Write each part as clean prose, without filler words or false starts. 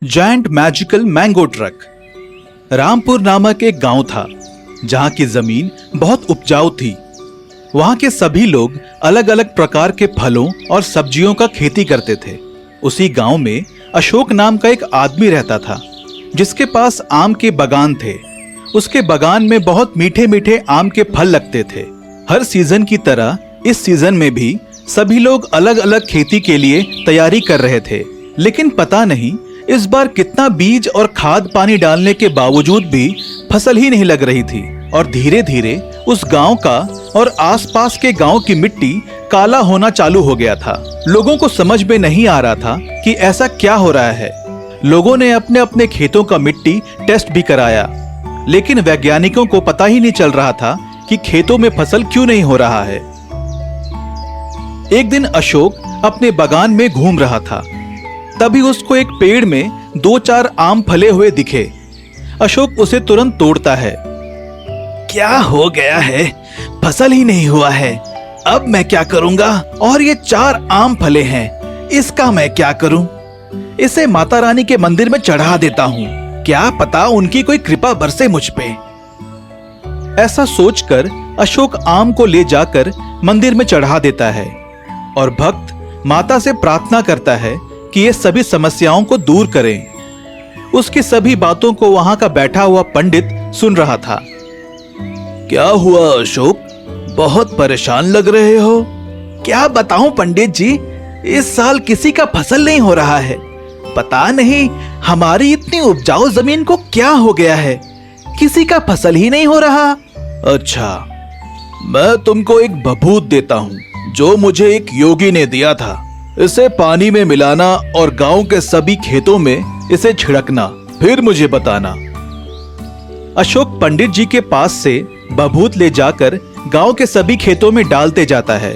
Giant magical mango truck. Rampur नामक एक गांव था जहां की जमीन बहुत उपजाऊ थी। वहां के सभी लोग अलग अलग प्रकार के फलों और सब्जियों का खेती करते थे। उसी गांव में अशोक नाम का एक आदमी रहता था जिसके पास आम के बागान थे। उसके बागान में बहुत मीठे मीठे आम के फल लगते थे। हर सीजन की तरह इस सीजन में भी सभी लोग अलग अलग खेती के लिए तैयारी कर रहे थे, लेकिन पता नहीं इस बार कितना बीज और खाद पानी डालने के बावजूद भी फसल ही नहीं लग रही थी। और धीरे धीरे उस गांव का और आसपास के गांव की मिट्टी काला होना चालू हो गया था। लोगों को समझ में नहीं आ रहा था कि ऐसा क्या हो रहा है। लोगों ने अपने अपने खेतों का मिट्टी टेस्ट भी कराया, लेकिन वैज्ञानिकों को पता ही नहीं चल रहा था कि खेतों में फसल क्यों नहीं हो रहा है। एक दिन अशोक अपने बागान में घूम रहा था, तभी उसको एक पेड़ में 2-4 आम फले हुए दिखे। अशोक उसे तुरंत तोड़ता है। क्या हो गया है, फसल ही नहीं हुआ है, अब मैं क्या करूंगा? और ये 4 आम फले हैं, इसका मैं क्या करूं? इसे माता रानी के मंदिर में चढ़ा देता हूं, क्या पता उनकी कोई कृपा बरसे मुझ पे। ऐसा सोचकर अशोक आम को ले जाकर मंदिर में चढ़ा देता है और भक्त माता से प्रार्थना करता है कि ये सभी समस्याओं को दूर करें। उसकी सभी बातों को वहां का बैठा हुआ पंडित सुन रहा था। क्या हुआ अशोक, बहुत परेशान लग रहे हो? क्या बताऊं पंडित जी, इस साल किसी का फसल नहीं हो रहा है। पता नहीं हमारी इतनी उपजाऊ जमीन को क्या हो गया है, किसी का फसल ही नहीं हो रहा। अच्छा, मैं तुमको एक भभूत देता हूं जो मुझे एक योगी ने दिया था। इसे पानी में मिलाना और गांव के सभी खेतों में इसे छिड़कना, फिर मुझे बताना। अशोक पंडित जी के पास से भभूत ले जाकर गांव के सभी खेतों में डालते जाता है।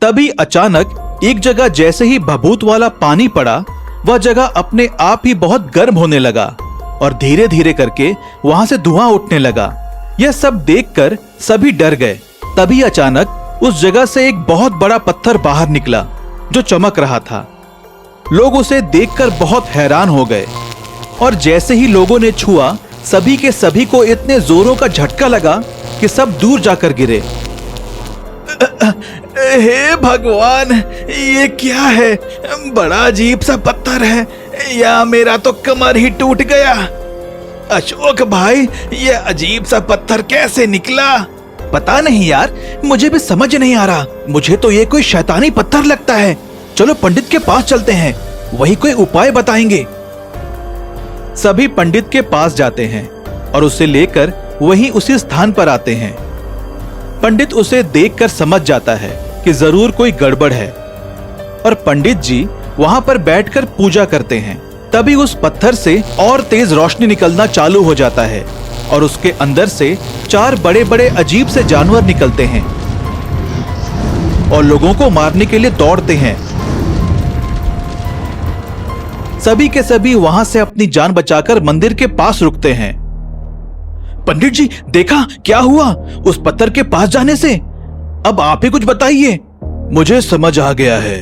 तभी अचानक एक जगह जैसे ही भभूत वाला पानी पड़ा, वह जगह अपने आप ही बहुत गर्म होने लगा और धीरे धीरे करके वहां से धुआं उठने लगा। यह सब देखकर सभी डर गए। तभी अचानक उस जगह से एक बहुत बड़ा पत्थर बाहर निकला जो चमक रहा था। लोग उसे देखकर बहुत हैरान हो गए और जैसे ही लोगों ने छुआ, सभी के सभी को इतने जोरों का झटका लगा कि सब दूर जाकर गिरे। हे भगवान, ये क्या है? बड़ा अजीब सा पत्थर है, या मेरा तो कमर ही टूट गया। अशोक भाई, ये अजीब सा पत्थर कैसे निकला? पता नहीं यार, मुझे भी समझ नहीं आ रहा। मुझे तो ये कोई शैतानी पत्थर लगता है। चलो पंडित के पास चलते हैं, वही कोई उपाय बताएंगे। सभी पंडित के पास जाते हैं और उसे लेकर वहीं उसी स्थान पर आते हैं। पंडित उसे देखकर समझ जाता है कि जरूर कोई गड़बड़ है और पंडित जी वहां पर बैठकर पूजा करते हैं। तभी उस पत्थर से और तेज रोशनी निकलना चालू हो जाता है और उसके अंदर से 4 बड़े बड़े अजीब से जानवर निकलते हैं और लोगों को मारने के लिए दौड़ते हैं। सभी के सभी वहां से अपनी जान बचाकर मंदिर के पास रुकते हैं। पंडित जी, देखा क्या हुआ उस पत्थर के पास जाने से? अब आप ही कुछ बताइए। मुझे समझ आ गया है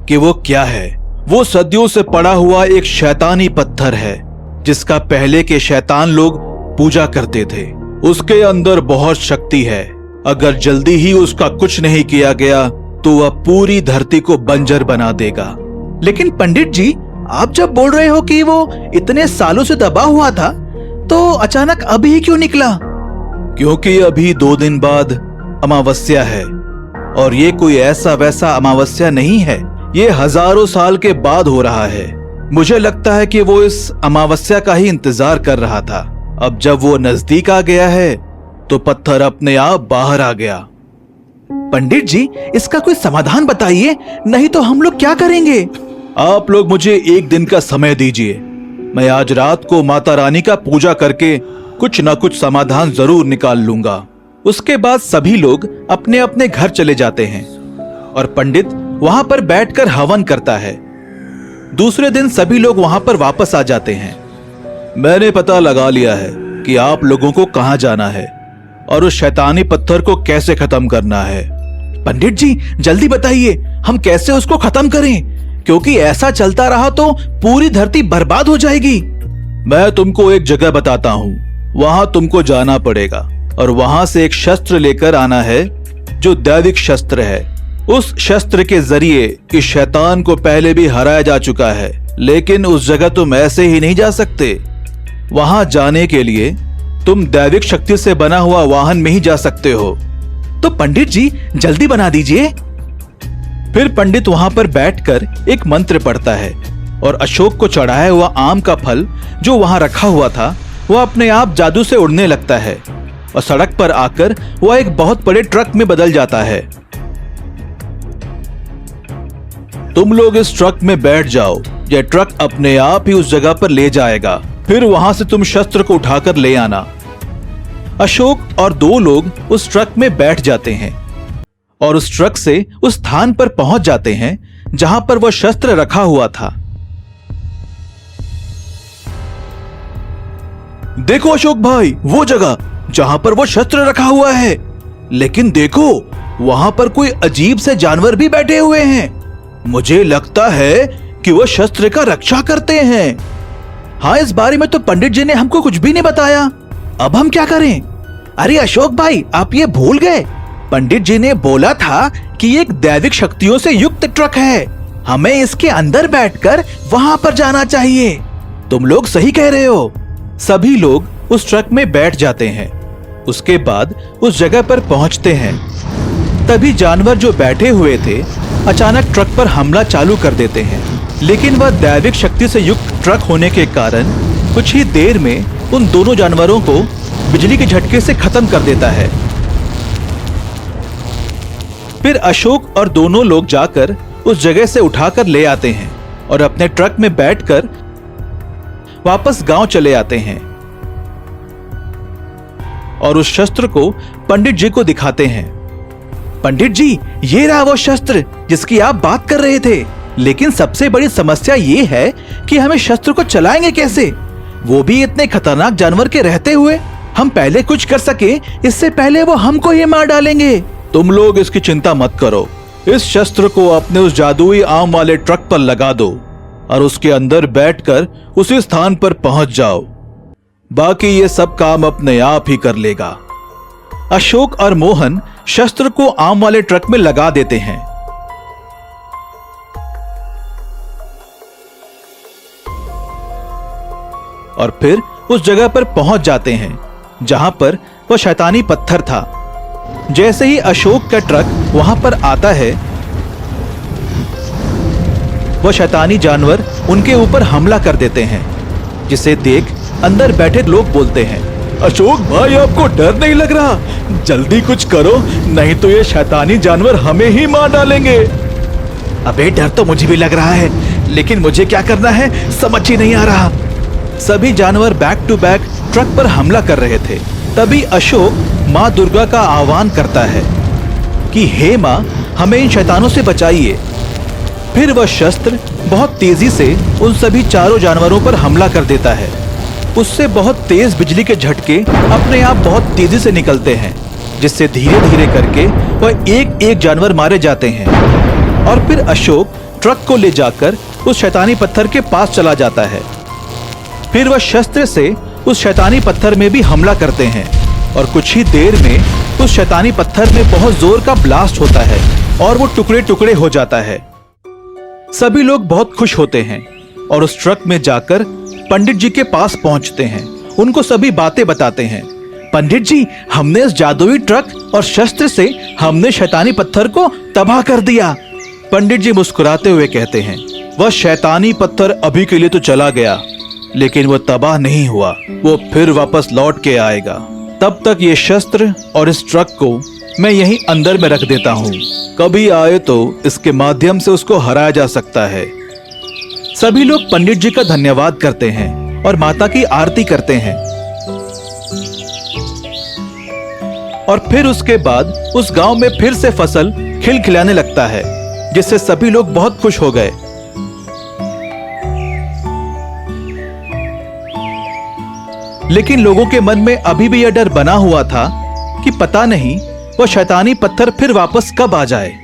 कि वो क्या है। वो सदियों से पड़ा हुआ एक शैतानी पत्थर है जिसका पहले के शैतान लोग पूजा करते थे। उसके अंदर बहुत शक्ति है। अगर जल्दी ही उसका कुछ नहीं किया गया तो वह पूरी धरती को बंजर बना देगा। लेकिन पंडित जी, आप जब बोल रहे हो कि वो इतने सालों से दबा हुआ था, तो अचानक अभी ही क्यों निकला? क्योंकि अभी 2 दिन बाद अमावस्या है और ये कोई ऐसा वैसा अमावस्या नहीं है। ये हजारों साल के बाद हो रहा है। मुझे लगता है कि वो इस अमावस्या का ही इंतजार कर रहा था। अब जब वो नजदीक आ गया है तो पत्थर अपने आप बाहर आ गया। पंडित जी, इसका कोई समाधान बताइए, नहीं तो हम लोग क्या करेंगे? आप लोग मुझे 1 दिन का समय दीजिए। मैं आज रात को माता रानी का पूजा करके कुछ ना कुछ समाधान जरूर निकाल लूंगा। उसके बाद सभी लोग अपने अपने घर चले जाते हैं और पंडित वहां पर बैठकर हवन करता है। दूसरे दिन सभी लोग वहां पर वापस आ जाते हैं। मैंने पता लगा लिया है कि आप लोगों को कहां जाना है और उस शैतानी पत्थर को कैसे खत्म करना है। पंडित जी जल्दी बताइए, हम कैसे उसको खत्म करें, क्योंकि ऐसा चलता रहा तो पूरी धरती बर्बाद हो जाएगी। मैं तुमको एक जगह बताता हूँ, वहां तुमको जाना पड़ेगा और वहां से एक शस्त्र लेकर आना है जो दैविक शस्त्र है। उस शस्त्र के जरिए इस शैतान को पहले भी हराया जा चुका है, लेकिन उस जगह तुम ऐसे ही नहीं जा सकते। वहां जाने के लिए तुम दैविक शक्ति से बना हुआ वाहन में ही जा सकते हो। तो पंडित जी जल्दी बना दीजिए। फिर पंडित वहां पर बैठकर एक मंत्र पढ़ता है और अशोक को चढ़ाया हुआ आम का फल जो वहां रखा हुआ था वह अपने आप जादू से उड़ने लगता है और सड़क पर आकर वह एक बहुत बड़े ट्रक में बदल जाता है। तुम लोग इस ट्रक में बैठ जाओ, यह ट्रक अपने आप ही उस जगह पर ले जाएगा, फिर वहां से तुम शस्त्र को उठाकर ले आना। अशोक और दो लोग उस ट्रक में बैठ जाते हैं और उस ट्रक से उस स्थान पर पहुंच जाते हैं जहां पर वह शस्त्र रखा हुआ था। देखो अशोक भाई, वो जगह जहां पर वो शस्त्र रखा हुआ है, लेकिन देखो वहां पर कोई अजीब से जानवर भी बैठे हुए हैं। मुझे लगता है कि वो शस्त्र का रक्षा करते हैं। हाँ, इस बारे में तो पंडित जी ने हमको कुछ भी नहीं बताया। अब हम क्या करें? अरे अशोक भाई, आप ये भूल गए, पंडित जी ने बोला था कि एक दैविक शक्तियों से युक्त ट्रक है, हमें इसके अंदर बैठकर वहां पर जाना चाहिए। तुम लोग सही कह रहे हो। सभी लोग उस ट्रक में बैठ जाते हैं। उसके बाद उस जगह पर पहुंचते हैं। तभी जानवर जो बैठे हुए थे अचानक ट्रक पर हमला चालू कर देते हैं, लेकिन वह दैविक शक्ति से युक्त ट्रक होने के कारण कुछ ही देर में उन दोनों जानवरों को बिजली के झटके से खत्म कर देता है। फिर अशोक और दोनों लोग जाकर उस जगह से उठाकर ले आते हैं और अपने ट्रक में बैठकर वापस गांव चले आते हैं और उस शस्त्र को पंडित जी को दिखाते हैं। पंडित जी, ये रहा वो शस्त्र जिसकी आप बात कर रहे थे, लेकिन सबसे बड़ी समस्या ये है कि हमें शस्त्र को चलाएंगे कैसे, वो भी इतने खतरनाक जानवर के रहते हुए। हम पहले कुछ कर सके इससे पहले वो हमको ही मार डालेंगे। तुम लोग इसकी चिंता मत करो, इस शस्त्र को अपने उस जादुई आम वाले ट्रक पर लगा दो और उसके अंदर बैठकर उसी स्थान पर पहुंच जाओ, बाकी ये सब काम अपने आप ही कर लेगा। अशोक और मोहन शस्त्र को आम वाले ट्रक में लगा देते हैं। और फिर उस जगह पर पहुंच जाते हैं जहां पर वह शैतानी पत्थर था। जैसे ही अशोक का ट्रक वहां पर आता है, वह शैतानी जानवर उनके ऊपर हमला कर देते हैं, जिसे देख अंदर बैठे लोग बोलते हैं, अशोक भाई आपको डर नहीं लग रहा? जल्दी कुछ करो, नहीं तो ये शैतानी जानवर हमें ही मार डालेंगे। अबे डर तो मुझे भी लग रहा है, लेकिन मुझे क्या करना है समझ ही नहीं आ रहा। सभी जानवर बैक टू बैक ट्रक पर हमला कर रहे थे। तभी अशोक माँ दुर्गा का आह्वान करता है कि हे माँ, हमें इन शैतानों से बचाइए। फिर वह शस्त्र बहुत तेजी से उन सभी चारों जानवरों पर हमला कर देता है। उससे बहुत तेज बिजली के झटके अपने आप बहुत तेजी से निकलते हैं, जिससे धीरे धीरे करके वह एक एक जानवर मारे जाते हैं। और फिर अशोक ट्रक को ले जाकर उस शैतानी पत्थर के पास चला जाता है। फिर वह शस्त्र से उस शैतानी पत्थर में भी हमला करते हैं और कुछ ही देर में उस शैतानी पत्थर में बहुत जोर का ब्लास्ट होता है और वो टुकड़े टुकड़े हो जाता है। सभी लोग बहुत खुश होते हैं और उस ट्रक में जाकर पंडित जी के पास पहुंचते हैं। उनको सभी बातें बताते हैं। पंडित जी, हमने इस जादुई ट्रक और शस्त्र से हमने शैतानी पत्थर को तबाह कर दिया। पंडित जी मुस्कुराते हुए कहते हैं, वह शैतानी पत्थर अभी के लिए तो चला गया, लेकिन वो तबाह नहीं हुआ, वो फिर वापस लौट के आएगा। तब तक ये शस्त्र और इस ट्रक को मैं यहीं अंदर में रख देता हूँ, कभी आए तो इसके माध्यम से उसको हराया जा सकता है। सभी लोग पंडित जी का धन्यवाद करते हैं और माता की आरती करते हैं। और फिर उसके बाद उस गांव में फिर से फसल खिलखिलाने लगता है, जिससे सभी लोग बहुत खुश हो गए। लेकिन लोगों के मन में अभी भी यह डर बना हुआ था कि पता नहीं वो शैतानी पत्थर फिर वापस कब आ जाए।